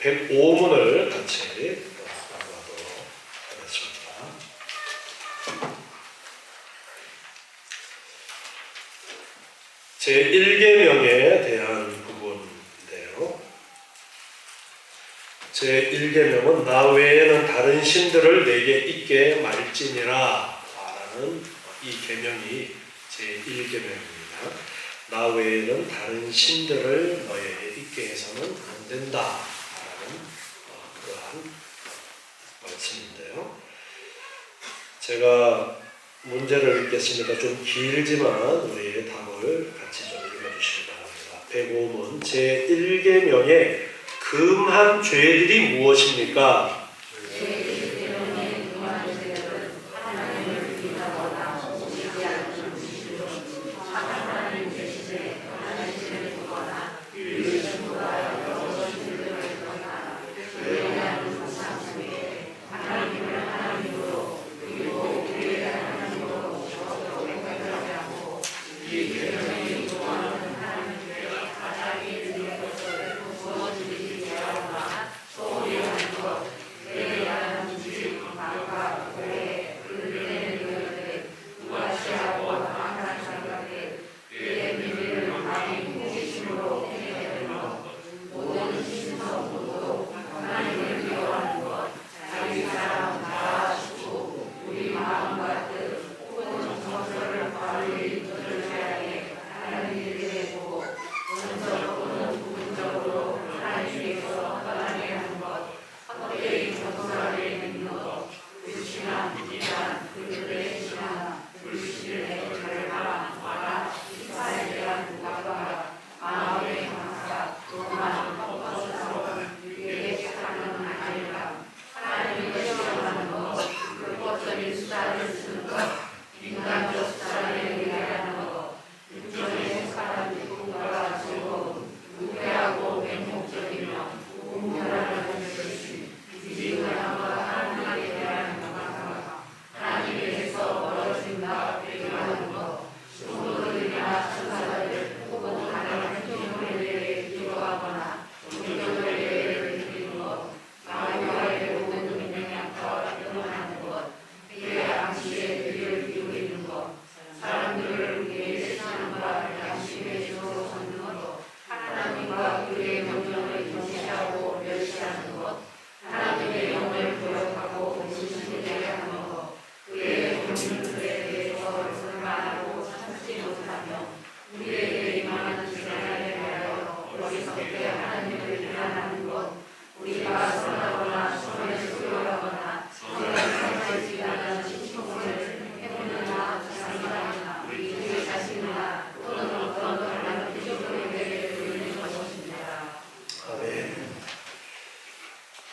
105문을 같이 공부하도록 하겠습니다. 제1계명에 대한 부분인데요. 제1계명은 나 외에는 다른 신들을 내게 있게 말지니라 라는 이 계명이 제1계명입니다. 나 외에는 다른 신들을 너에게 있게 해서는 안 된다 라는 그러한 말씀인데요. 제가 문제를 읽겠습니다. 좀 길지만 우리의 답을 같이 좀 읽어주시기 바랍니다. 105문 제1계명의 금한 죄들이 무엇입니까?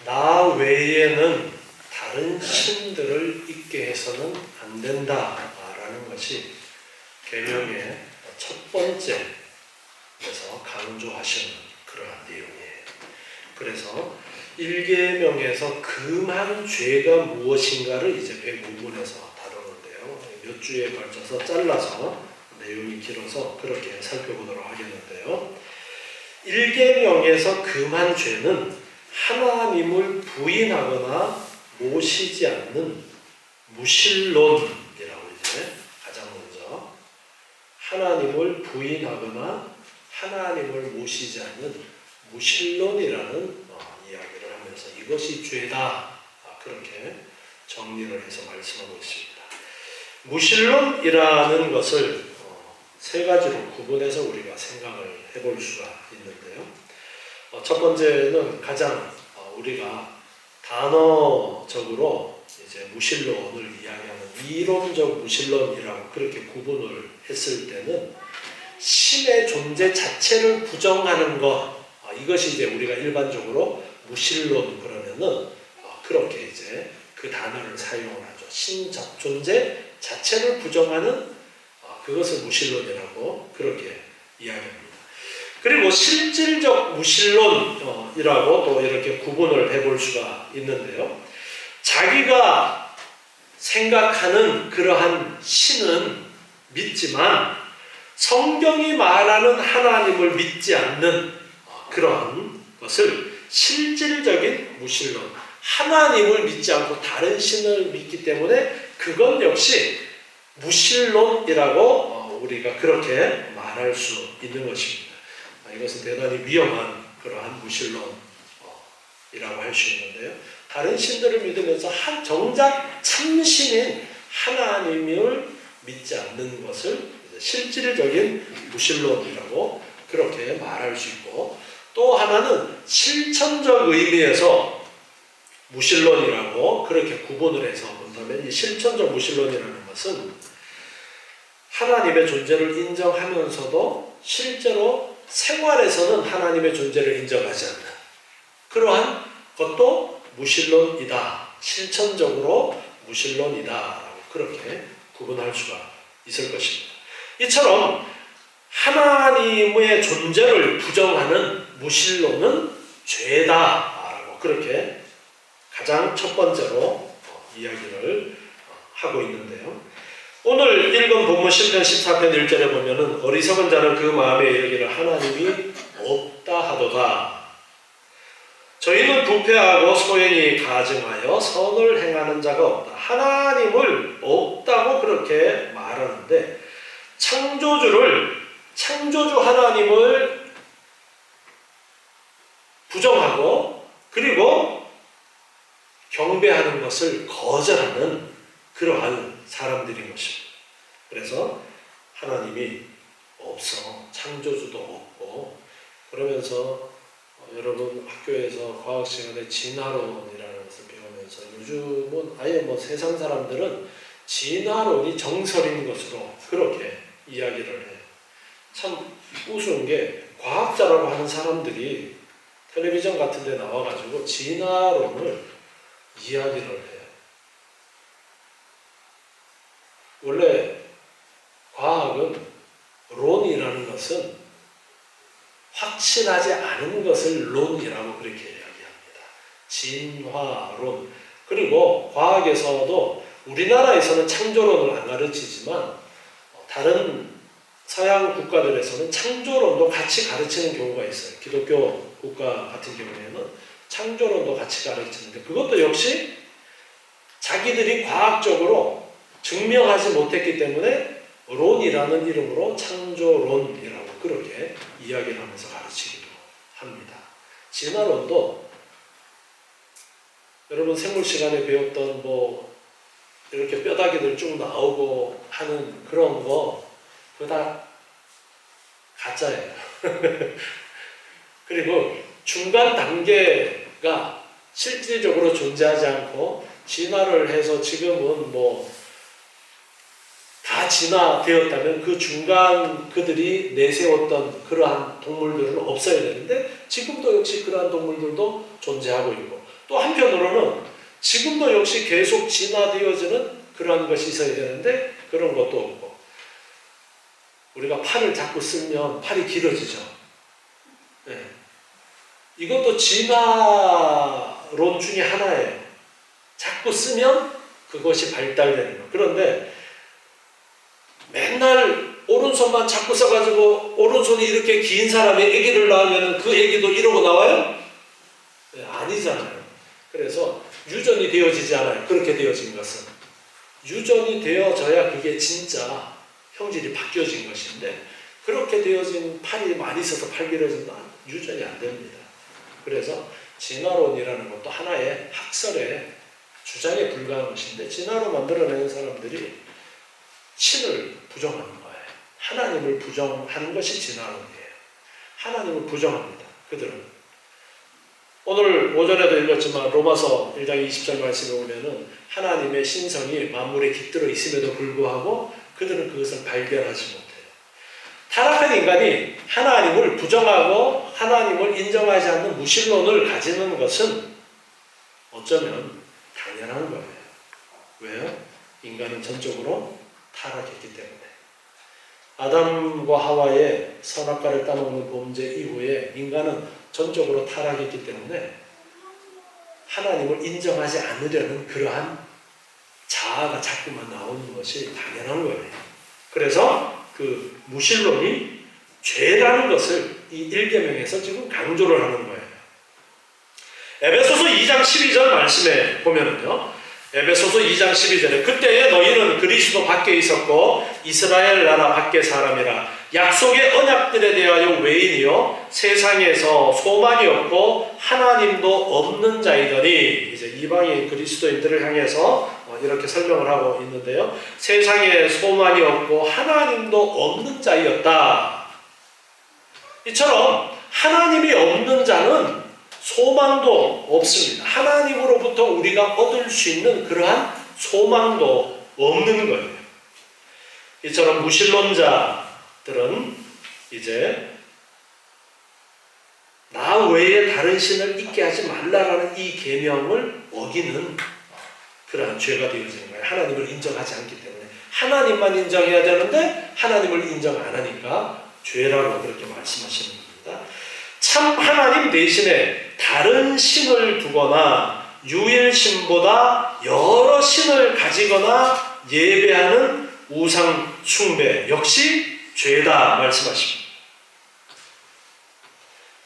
나 외에는 다른 신들을 있게 해서는 안 된다라는 것이 계명의 첫 번째에서 강조하시는 그러한 내용이에요. 그래서 1계명에서 금한 죄가 무엇인가를 이제 105문에서 다루는데요. 몇 주에 걸쳐서 잘라서 내용이 길어서 그렇게 살펴보도록 하겠는데요. 1계명에서 금한 죄는 하나님을 부인하거나 모시지 않는 무신론이라고 이제 가장 먼저 하나님을 부인하거나 하나님을 모시지 않는 무신론이라는 이야기를 하면서 이것이 죄다 그렇게 정리를 해서 말씀하고 있습니다. 무신론이라는 것을 세 가지로 구분해서 우리가 생각을 해볼 수가 있는데요. 첫 번째는 가장 우리가 단어적으로 이제 무신론을 이야기하는 이론적 무신론이라고 그렇게 구분을 했을 때는 신의 존재 자체를 부정하는 것, 이것이 이제 우리가 일반적으로 무신론 그러면은 그렇게 이제 그 단어를 사용을 하죠. 신 존재 자체를 부정하는 그것을 무신론이라고 그렇게 이야기합니다. 그리고 실질적 무신론이라고 또 이렇게 구분을 해볼 수가 있는데요. 자기가 생각하는 그러한 신은 믿지만 성경이 말하는 하나님을 믿지 않는 그러한 것을 실질적인 무신론, 하나님을 믿지 않고 다른 신을 믿기 때문에 그건 역시 무신론이라고 우리가 그렇게 말할 수 있는 것입니다. 이것은 대단히 위험한 그러한 무신론이라고 할 수 있는데요. 다른 신들을 믿으면서 정작 참신인 하나님을 믿지 않는 것을 실질적인 무신론이라고 그렇게 말할 수 있고, 또 하나는 실천적 의미에서 무신론이라고 그렇게 구분을 해서 본다면, 이 실천적 무신론이라는 것은 하나님의 존재를 인정하면서도 실제로 생활에서는 하나님의 존재를 인정하지 않는 그러한 것도 무신론이다, 실천적으로 무신론이다라고 그렇게 구분할 수가 있을 것입니다. 이처럼 하나님의 존재를 부정하는 무신론은 죄다라고 그렇게 가장 첫 번째로 이야기를 하고 있는데요. 오늘 읽은 본문 시편 14편 1절에 보면은 어리석은 자는 그 마음에 이르기를 하나님이 없다 하도다. 저희는 부패하고 소연히 가증하여 선을 행하는 자가 없다. 하나님을 없다고 그렇게 말하는데, 창조주 하나님을 부정하고 그리고 경배하는 것을 거절하는 그러한 사람들인 것입니다. 그래서 하나님이 없어, 창조주도 없고, 그러면서 여러분 학교에서 과학 시간에 진화론이라는 것을 배우면서 요즘은 아예 세상 사람들은 진화론이 정설인 것으로 그렇게 이야기를 해요. 참 우스운 게 과학자라고 하는 사람들이 텔레비전 같은 데 나와가지고 진화론을 이야기를 해요. 원래 과학은, 론이라는 것은 확신하지 않은 것을 론이라고 그렇게 이야기합니다. 진화론. 그리고 과학에서도 우리나라에서는 창조론을 안 가르치지만 다른 서양 국가들에서는 창조론도 같이 가르치는 경우가 있어요. 기독교 국가 같은 경우에는 창조론도 같이 가르치는데, 그것도 역시 자기들이 과학적으로 증명하지 못했기 때문에 론이라는 이름으로 창조론이라고 그렇게 이야기를 하면서 가르치기도 합니다. 진화론도 여러분 생물 시간에 배웠던 이렇게 뼈다귀들 쭉 나오고 하는 그런 거, 그거 다 가짜예요. 그리고 중간 단계가 실질적으로 존재하지 않고 진화를 해서 지금은 다 진화되었다면 그 중간 그들이 내세웠던 그러한 동물들은 없어야 되는데, 지금도 역시 그러한 동물들도 존재하고 있고, 또 한편으로는 지금도 역시 계속 진화되어지는 그러한 것이 있어야 되는데 그런 것도 없고, 우리가 팔을 자꾸 쓰면 팔이 길어지죠. 네. 이것도 진화론 중에 하나예요. 자꾸 쓰면 그것이 발달되는 거. 그런데 맨날 오른손만 자꾸 써가지고 오른손이 이렇게 긴 사람이 아기를 낳으면 그 아기도 이러고 나와요? 네, 아니잖아요. 그래서 유전이 되어지지 않아요. 그렇게 되어진 것은. 유전이 되어져야 그게 진짜 형질이 바뀌어진 것인데, 그렇게 되어진 팔이 많이 있어서 팔 길어진다? 유전이 안 됩니다. 그래서 진화론이라는 것도 하나의 학설의 주장에 불과한 것인데, 진화론 만들어내는 사람들이 신을 부정하는 거예요. 하나님을 부정하는 것이 진화론이에요. 하나님을 부정합니다. 그들은. 오늘 오전에도 읽었지만 로마서 1장 20절 말씀에 보면은 하나님의 신성이 만물에 깃들어 있음에도 불구하고 그들은 그것을 발견하지 못해요. 타락한 인간이 하나님을 부정하고 하나님을 인정하지 않는 무신론을 가지는 것은 어쩌면 당연한 거예요. 왜요? 인간은 전적으로 타락했기 때문에. 아담과 하와의 선악과를 따먹는 범죄 이후에 인간은 전적으로 타락했기 때문에 하나님을 인정하지 않으려는 그러한 자아가 자꾸만 나오는 것이 당연한 거예요. 그래서 그 무신론이 죄라는 것을 이 1계명에서 지금 강조를 하는 거예요. 에베소서 2장 12절 말씀에 보면은요, 에베소서 2장 12절에 그때에 너희는 그리스도 밖에 있었고 이스라엘 나라 밖의 사람이라 약속의 언약들에 대하여 외인이요 세상에서 소망이 없고 하나님도 없는 자이더니, 이제 이방인 그리스도인들을 향해서 이렇게 설명을 하고 있는데요, 세상에 소망이 없고 하나님도 없는 자이었다. 이처럼 하나님이 없는 자는 소망도 없습니다. 하나님으로부터 우리가 얻을 수 있는 그러한 소망도 없는 거예요. 이처럼 무신론자들은 이제 나 외에 다른 신을 있게 하지 말라라는 이 계명을 어기는 그러한 죄가 되어지는 거예요. 하나님을 인정하지 않기 때문에. 하나님만 인정해야 되는데 하나님을 인정 안 하니까 죄라고 그렇게 말씀하시는 겁니다. 참 하나님 대신에 다른 신을 두거나 유일신보다 여러 신을 가지거나 예배하는 우상 숭배 역시 죄다 말씀하십니다.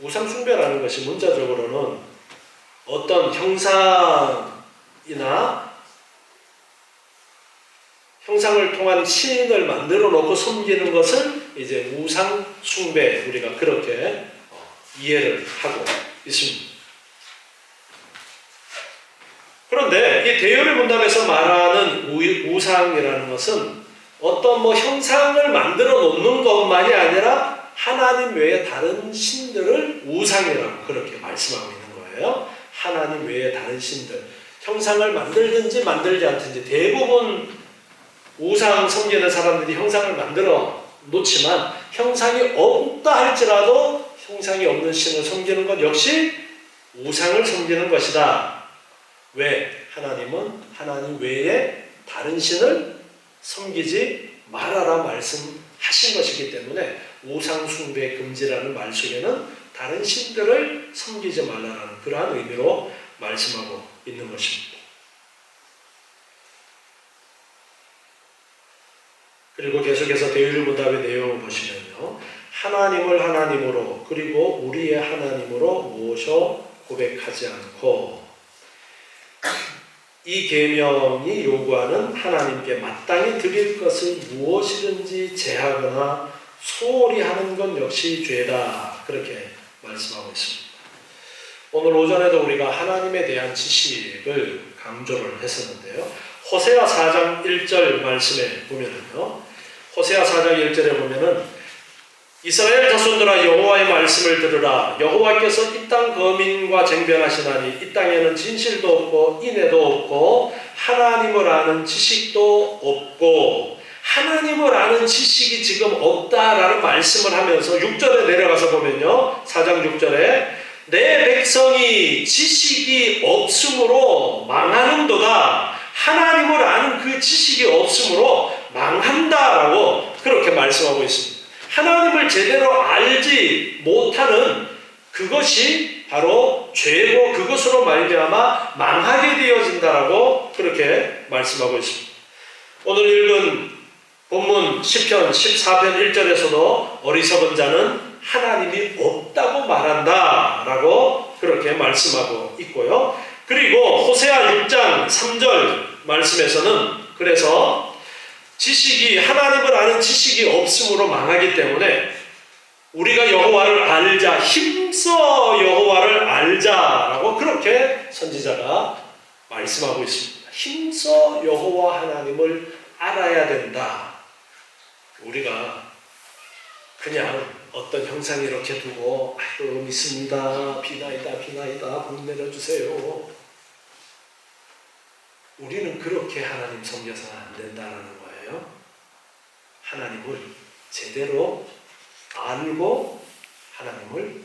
우상 숭배라는 것이 문자적으로는 어떤 형상을 통한 신을 만들어 놓고 섬기는 것을 이제 우상 숭배, 우리가 그렇게 이해를 하고 있습니다. 그런데 이 대요를 문답에서 말하는 우상이라는 것은 어떤 형상을 만들어 놓는 것만이 아니라 하나님 외에 다른 신들을 우상이라고 그렇게 말씀하고 있는 거예요. 하나님 외에 다른 신들, 형상을 만들든지 만들지 않든지, 대부분 우상 섬기는 사람들이 형상을 만들어 놓지만 형상이 없다 할지라도 형상이 없는 신을 섬기는 것 역시 우상을 섬기는 것이다. 왜? 하나님은 하나님 외에 다른 신을 섬기지 말아라 말씀하신 것이기 때문에 우상 숭배 금지라는 말 속에는 다른 신들을 섬기지 말라라는 그러한 의미로 말씀하고 있는 것입니다. 그리고 계속해서 대율문답의 내용을 보시면요, 하나님을 하나님으로 그리고 우리의 하나님으로 모셔 고백하지 않고, 이 계명이 요구하는 하나님께 마땅히 드릴 것을 무엇이든지 제하거나 소홀히 하는 것 역시 죄다, 그렇게 말씀하고 있습니다. 오늘 오전에도 우리가 하나님에 대한 지식을 강조를 했었는데요, 호세아 4장 1절 말씀에 보면은요, 호세아 4장 1절에 보면은 이스라엘 자손들아 여호와의 말씀을 들으라. 여호와께서 이 땅 거민과 쟁변하시나니 이 땅에는 진실도 없고 인애도 없고 하나님을 아는 지식도 없고. 하나님을 아는 지식이 지금 없다라는 말씀을 하면서 6절에 내려가서 보면요, 4장 6절에 내 백성이 지식이 없으므로 망하는도다. 하나님을 아는 그 지식이 없으므로 망한다라고 그렇게 말씀하고 있습니다. 하나님을 제대로 알지 못하는 그것이 바로 죄고 그것으로 말미암아 망하게 되어진다라고 그렇게 말씀하고 있습니다. 오늘 읽은 본문 시편 14편 1절에서도 어리석은 자는 하나님이 없다고 말한다라고 그렇게 말씀하고 있고요. 그리고 호세아 6장 3절 말씀에서는 그래서 하나님을 아는 지식이 없으므로 망하기 때문에 우리가 여호와를 알자, 힘써 여호와를 알자라고 그렇게 선지자가 말씀하고 있습니다. 힘써 여호와 하나님을 알아야 된다. 우리가 그냥 어떤 형상 이렇게 두고 아이고 믿습니다, 비나이다 복 내려주세요. 우리는 그렇게 하나님 섬겨서는 안 된다는 거예요. 하나님을 제대로 알고 하나님을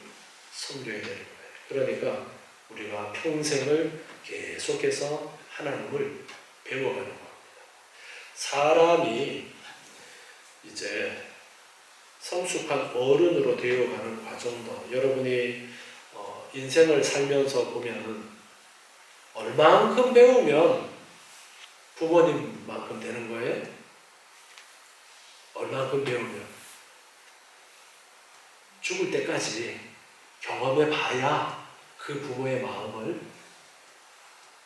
섬겨야 되는 거예요. 그러니까 우리가 평생을 계속해서 하나님을 배워가는 겁니다. 사람이 이제 성숙한 어른으로 되어가는 과정도, 여러분이 인생을 살면서 보면은 얼만큼 배우면 부모님만큼 되는 거예요? 얼만큼 배우면? 죽을 때까지 경험해 봐야 그 부모의 마음을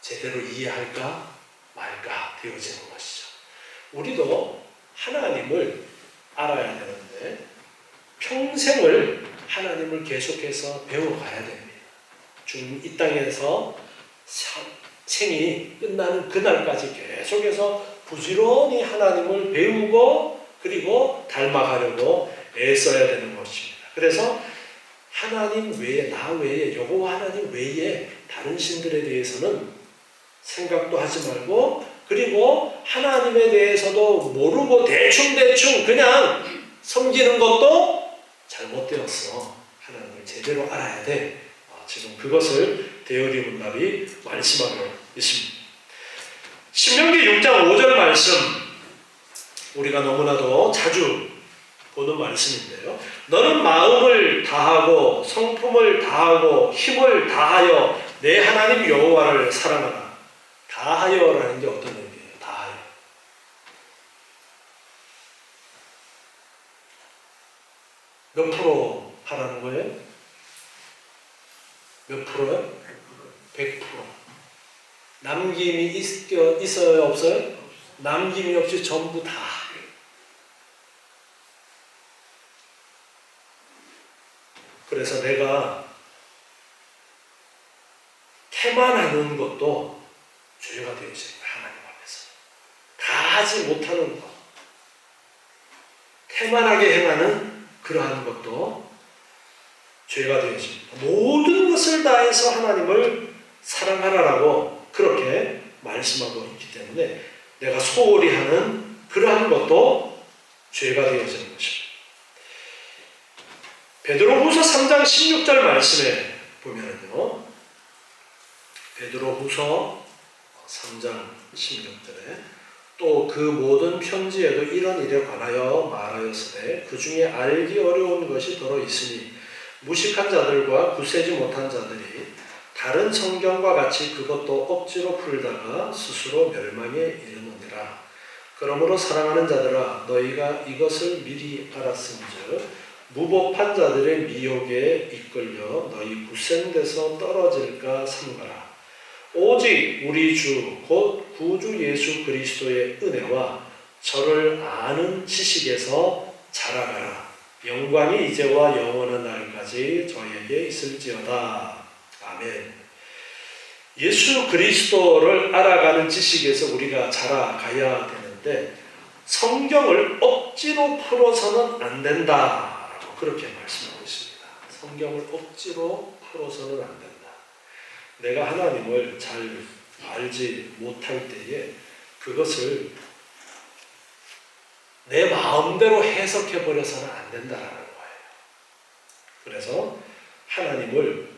제대로 이해할까 말까 되어지는 것이죠. 우리도 하나님을 알아야 되는데 평생을 하나님을 계속해서 배워가야 됩니다. 이 땅에서 생이 끝나는 그날까지 계속해서 부지런히 하나님을 배우고 그리고 닮아가려고 애써야 되는 것입니다. 그래서 하나님 외에, 나 외에, 여호와 하나님 외에 다른 신들에 대해서는 생각도 하지 말고, 그리고 하나님에 대해서도 모르고 대충 그냥 섬기는 것도 잘못되었어. 하나님을 제대로 알아야 돼. 지금 그것을 대열이 문답이 말씀하고 있습니다. 신명기 6장 5절 말씀, 우리가 너무나도 자주 보는 말씀인데요. 너는 마음을 다하고 성품을 다하고 힘을 다하여 내 하나님 여호와를 사랑하라. 다하여라는 게 어떤 의미예요? 다하여. 몇 프로 하라는 거예요? 몇 프로요? 100%. 남김이 있어요? 없어요? 남김이 없이 전부 다. 그래서 내가 태만하는 것도 죄가 되어있어요. 하나님 앞에서. 다 하지 못하는 것. 태만하게 행하는 그러한 것도 죄가 되어집니다. 모든 것을 다해서 하나님을 사랑하라라고 그렇게 말씀하고 있기 때문에 내가 소홀히 하는 그러한 것도 죄가 되어지는 것입니다. 베드로후서 3장 16절 말씀에 보면은요, 베드로후서 3장 16절에 또 그 모든 편지에도 이런 일에 관하여 말하였으되 그 중에 알기 어려운 것이 더러 있으니 무식한 자들과 굳세지 못한 자들이 다른 성경과 같이 그것도 억지로 풀다가 스스로 멸망에 이르느니라. 그러므로 사랑하는 자들아 너희가 이것을 미리 알았은즉 무법한 자들의 미혹에 이끌려 너희 굳센 데서 떨어질까 삼가라. 오직 우리 주 곧 구주 예수 그리스도의 은혜와 저를 아는 지식에서 자라가라. 영광이 이제와 영원한 날까지 저에게 있을지어다. 아멘. 예수 그리스도를 알아가는 지식에서 우리가 자라가야 되는데 성경을 억지로 풀어서는 안 된다라고 그렇게 말씀하고 있습니다. 성경을 억지로 풀어서는 안 된다. 내가 하나님을 잘 알지 못할 때에 그것을 내 마음대로 해석해버려서는 안 된다라는 거예요. 그래서 하나님을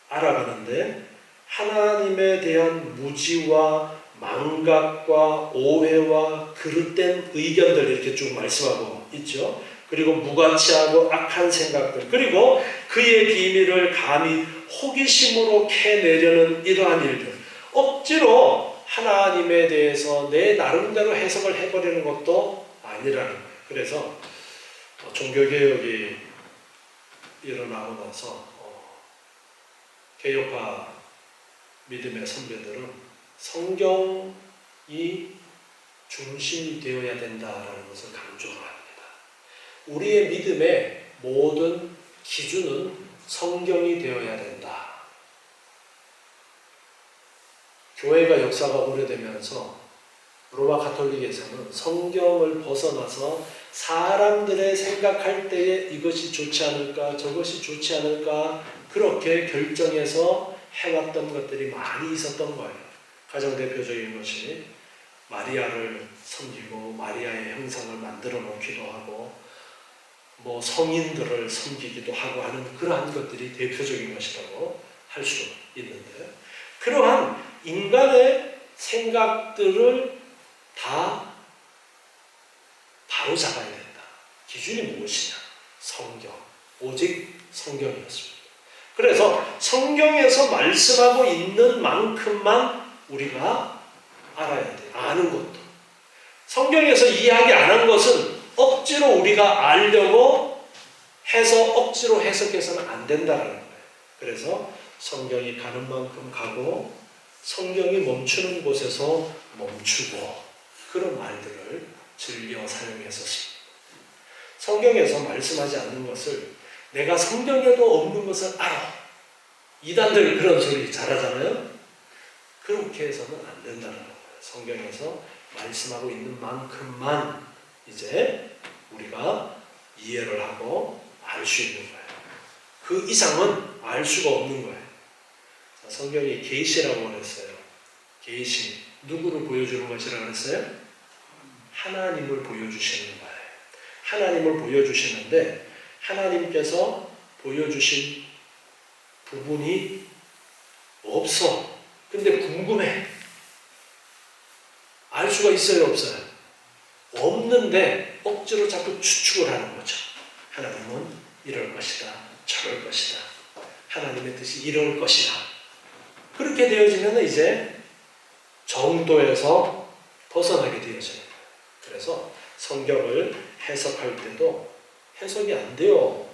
알아가는데 하나님에 대한 무지와 망각과 오해와 그릇된 의견들 이렇게 쭉 말씀하고 있죠. 그리고 무가치하고 악한 생각들, 그리고 그의 비밀을 감히 호기심으로 캐내려는 이러한 일들, 억지로 하나님에 대해서 내 나름대로 해석을 해버리는 것도 아니라는 거예요. 그래서 종교개혁이 일어나고 나서 개혁파 믿음의 선배들은 성경이 중심이 되어야 된다라는 것을 강조를 합니다. 우리의 믿음의 모든 기준은 성경이 되어야 된다. 교회가 역사가 오래되면서 로마 가톨릭에서는 성경을 벗어나서 사람들의 생각할 때에 이것이 좋지 않을까 저것이 좋지 않을까 그렇게 결정해서 해왔던 것들이 많이 있었던 거예요. 가장 대표적인 것이 마리아를 섬기고 마리아의 형상을 만들어 놓기도 하고 뭐 성인들을 섬기기도 하고 하는 그러한 것들이 대표적인 것이라고 할 수 있는데, 그러한 인간의 생각들을 다 바로 잡아야 된다. 기준이 무엇이냐? 성경. 오직 성경이었습니다. 그래서 성경에서 말씀하고 있는 만큼만 우리가 알아야 돼요. 아는 것도. 성경에서 이야기 안 한 것은 억지로 우리가 알려고 해서 억지로 해석해서는 안 된다는 거예요. 그래서 성경이 가는 만큼 가고 성경이 멈추는 곳에서 멈추고 그런 말들을 즐겨 사용했었습니다. 성경에서 말씀하지 않는 것을 내가 성경에도 없는 것을 알아. 이단들 그런 소리 잘하잖아요. 그렇게 해서는 안 된다는 거예요. 성경에서 말씀하고 있는 만큼만 이제 우리가 이해를 하고 알 수 있는 거예요. 그 이상은 알 수가 없는 거예요. 성경이 계시라고 그랬어요. 계시. 누구를 보여주는 것이라고 그랬어요? 하나님을 보여주시는 거예요. 하나님을 보여주시는데 하나님께서 보여주신 부분이 없어. 근데 궁금해. 알 수가 있어요, 없어요? 없는데 억지로 자꾸 추측을 하는 거죠. 하나님은 이럴 것이다, 저럴 것이다. 하나님의 뜻이 이럴 것이다. 그렇게 되어지면 이제 정도에서 벗어나게 되어져요. 그래서 성경을 해석할 때도 해석이 안 돼요.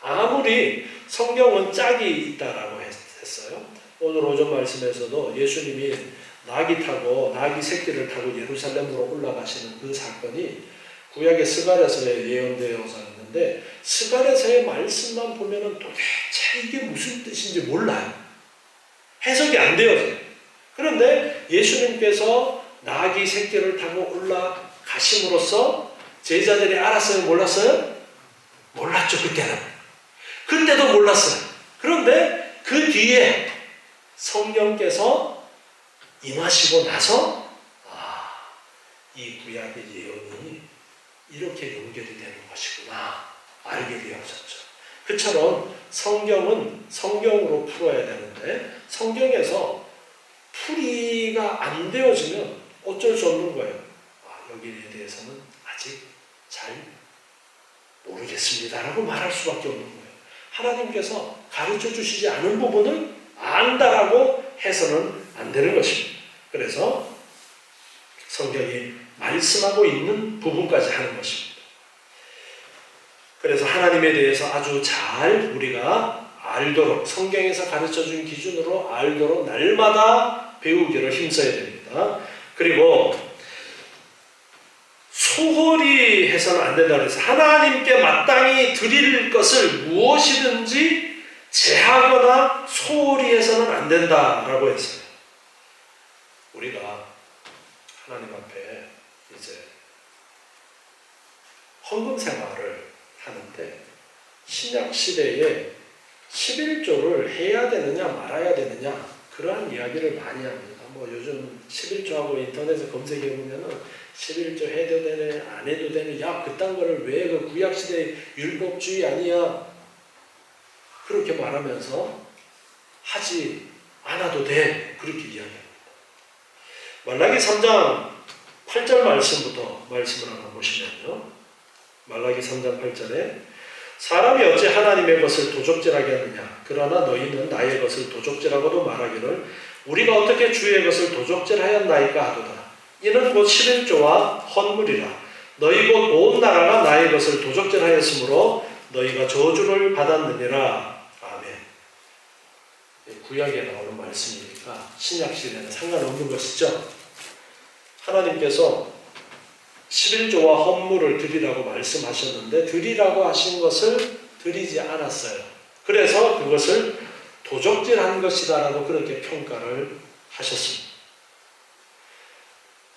아무리 성경은 짝이 있다라고 했어요. 오늘 오전 말씀에서도 예수님이 나귀 새끼를 타고 예루살렘으로 올라가시는 그 사건이 구약의 스가랴서에 예언되어서 있는데 스가랴서의 말씀만 보면은 도대체 이게 무슨 뜻인지 몰라요. 해석이 안 되어져요. 그런데 예수님께서 나귀 새끼를 타고 올라가심으로써 제자들이 알았어요? 몰랐어요? 몰랐죠, 그때는. 그때도 몰랐어요. 그런데 그 뒤에 성령께서 임하시고 나서 이 구약의 예언이 이렇게 연결이 되는 것이구나 알게 되어졌죠. 그처럼 성경은 성경으로 풀어야 되는데 성경에서 풀이가 안 되어지면 어쩔 수 없는 거예요. 여기에 대해서는 아직 잘 모르겠습니다라고 말할 수밖에 없는 거예요. 하나님께서 가르쳐 주시지 않은 부분을 안다라고 해서는 안 되는 것입니다. 그래서 성경이 말씀하고 있는 부분까지 하는 것입니다. 그래서 하나님에 대해서 아주 잘 우리가 알도록 성경에서 가르쳐준 기준으로 알도록 날마다 배우기를 힘써야 됩니다. 그리고 소홀히 해서는 안 된다고 해서 하나님께 마땅히 드릴 것을 무엇이든지 제하거나 소홀히 해서는 안 된다라고 했어요. 우리가 하나님 앞에 이제 헌금 생활을 하는데 신약 시대에 11조를 해야 되느냐 말아야 되느냐 그러한 이야기를 많이 합니다. 요즘 11조하고 인터넷에 검색해 보면은 11조 해도 되네 안 해도 되네 야 그딴 거를 왜 그 구약 시대 율법주의 아니야 그렇게 말하면서 하지 않아도 돼 그렇게 이야기합니다. 말라기 3장 8절 말씀부터 말씀을 한번 보시면요. 말라기 3장 8절에 사람이 어찌 하나님의 것을 도적질하게 하느냐 그러나 너희는 나의 것을 도적질하고도 말하기를 우리가 어떻게 주의 것을 도적질하였나이까 하도다. 이는 곧 11조와 헌물이라. 너희 곧 온 나라가 나의 것을 도적질하였으므로 너희가 저주를 받았느니라. 아멘. 구약에 나오는 말씀이니까 신약 시대는 상관없는 것이죠. 하나님께서 11조와 헌물을 드리라고 말씀하셨는데 드리라고 하신 것을 드리지 않았어요. 그래서 그것을 도적질한 것이다라고 그렇게 평가를 하셨습니다.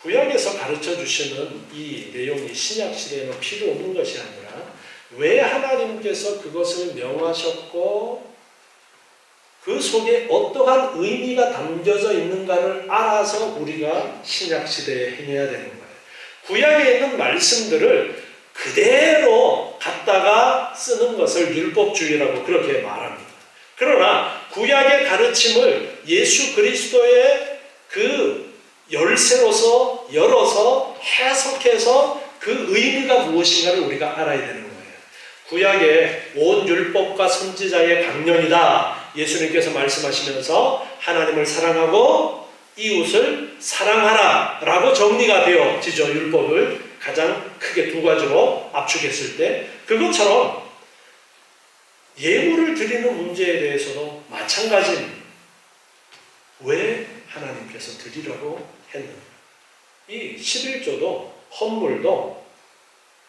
구약에서 가르쳐 주시는 이 내용이 신약 시대에는 필요 없는 것이 아니라 왜 하나님께서 그것을 명하셨고 그 속에 어떠한 의미가 담겨져 있는가를 알아서 우리가 신약 시대에 행해야 되는 거예요. 구약에 있는 말씀들을 그대로 갖다가 쓰는 것을 율법주의라고 그렇게 말합니다. 그러나 구약의 가르침을 예수 그리스도의 그 열쇠로서 열어서 해석해서 그 의미가 무엇인가를 우리가 알아야 되는 거예요. 구약의 온 율법과 선지자의 강령이다. 예수님께서 말씀하시면서 하나님을 사랑하고 이웃을 사랑하라 라고 정리가 되어지죠. 율법을 가장 크게 두 가지로 압축했을 때 그것처럼 예물을 드리는 문제에 대해서도 마찬가지입니다. 왜 하나님께서 드리라고 했는가? 이 11조도 헌물도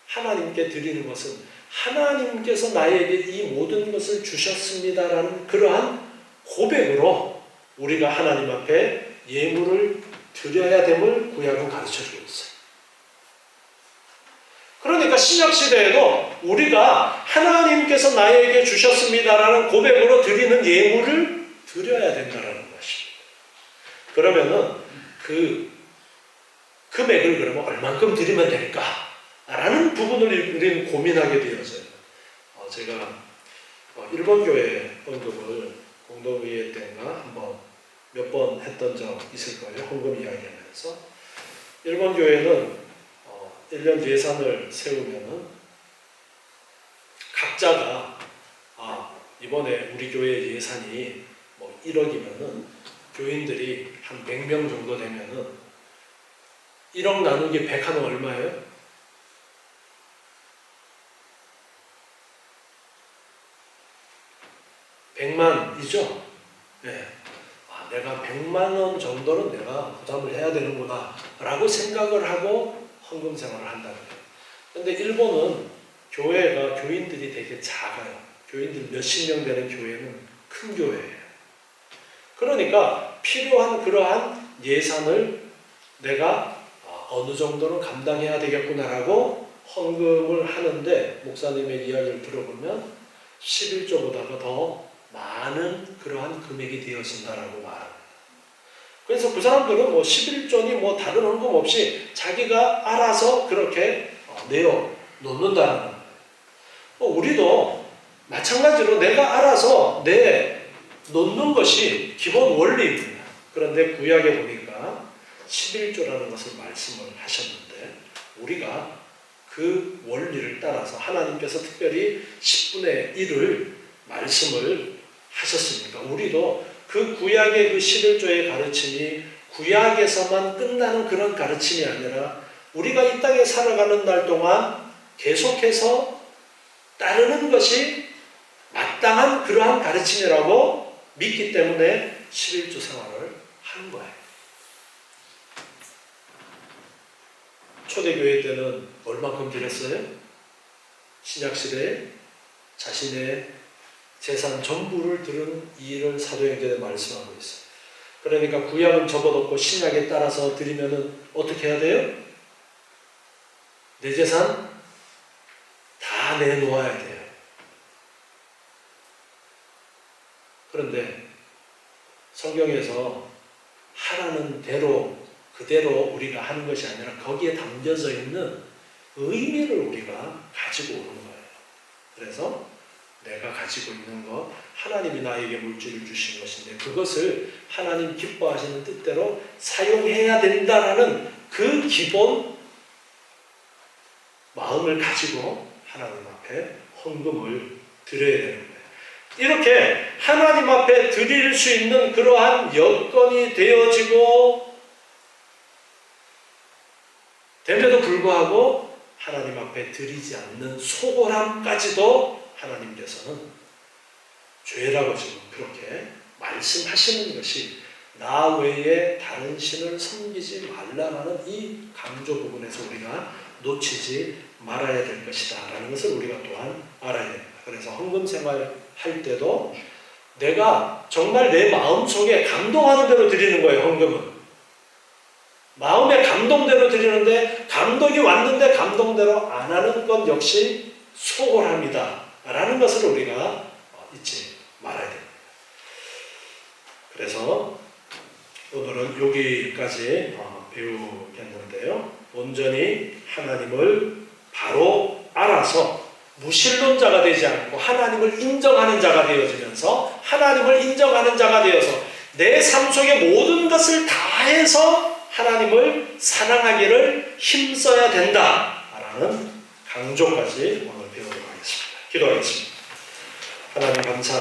하나님께 드리는 것은 하나님께서 나에게 이 모든 것을 주셨습니다라는 그러한 고백으로 우리가 하나님 앞에 예물을 드려야 됨을 구약은 가르쳐주고 있어요. 그러니까 신약시대에도 우리가 하나님께서 나에게 주셨습니다라는 고백으로 드리는 예물을 드려야 된다는 것입니다. 그러면은 그 금액을 그러면 얼만큼 드리면 될까? 라는 부분을 우리는 고민하게 되어져요. 제가 일본 교회 언급을 공동의회 때인가 한번 몇 번 했던 적 있을 거예요. 헌금 이야기하면서. 일본 교회는 1년 예산을 세우면은 각자가 이번에 우리 교회 예산이 뭐 1억이면은 교인들이 한 100명 정도 되면은 1억 나누기 100 하면 얼마예요? 100만이죠? 네. 내가 100만 원 정도는 내가 부담을 해야 되는구나 라고 생각을 하고 헌금 생활을 한다는 거예요. 근데 일본은 교회가 교인들이 되게 작아요. 교인들 몇십 명 되는 교회는 큰 교회예요. 그러니까 필요한 그러한 예산을 내가 어느 정도는 감당해야 되겠구나라고 헌금을 하는데 목사님의 이야기를 들어보면 11조보다가 더 많은 그러한 금액이 되어진다라고 말합니다. 그래서 그 사람들은 뭐 11조니 뭐 다른 헌금 없이 자기가 알아서 그렇게 내어 놓는다는 거예요. 우리도 마찬가지로 내가 알아서 놓는 것이 기본 원리입니다. 그런데 구약에 보니까 11조라는 것을 말씀을 하셨는데 우리가 그 원리를 따라서 하나님께서 특별히 10분의 1을 말씀을 하셨으니까 우리도 그 구약의 그 11조의 가르침이 구약에서만 끝나는 그런 가르침이 아니라 우리가 이 땅에 살아가는 날 동안 계속해서 따르는 것이 마땅한 그러한 가르침이라고 믿기 때문에 11조 생활을 하는 거예요. 초대교회 때는 얼마큼 드렸어요? 신약시대에 자신의 재산 전부를 들은 일을 사도행전에 말씀하고 있어요. 그러니까 구약은 접어놓고 신약에 따라서 드리면은 어떻게 해야 돼요? 내 재산 다 내놓아야 돼요. 그런데 성경에서 하라는 대로 그대로 우리가 하는 것이 아니라 거기에 담겨져 있는 의미를 우리가 가지고 오는 거예요. 그래서 내가 가지고 있는 것, 하나님이 나에게 물질을 주신 것인데 그것을 하나님 기뻐하시는 뜻대로 사용해야 된다라는 그 기본 마음을 가지고 하나님 앞에 헌금을 드려야 되는 거예요. 이렇게 하나님 앞에 드릴 수 있는 그러한 여건이 되어지고 됨에도 불구하고 하나님 앞에 드리지 않는 소홀함까지도 하나님께서는 죄라고 지금 그렇게 말씀하시는 것이 나 외에 다른 신을 섬기지 말라라는 이 강조 부분에서 우리가 놓치지 말아야 될 것이다 라는 것을 우리가 또한 알아야 됩니다. 그래서 헌금 생활 할 때도 내가 정말 내 마음속에 감동하는 대로 드리는 거예요. 헌금은 마음의 감동대로 드리는데 감동이 왔는데 감동대로 안 하는 것 역시 소홀합니다 라는 것을 우리가 잊지 말아야 됩니다. 그래서 오늘은 여기까지 배우겠는데요. 온전히 하나님을 바로 알아서 무신론자가 되지 않고 하나님을 인정하는 자가 되어지면서 하나님을 인정하는 자가 되어서 내 삶 속의 모든 것을 다해서 하나님을 사랑하기를 힘써야 된다라는 강조까지 오늘 배우도록 하겠습니다. 기도하겠습니다. 하나님 감사합니다.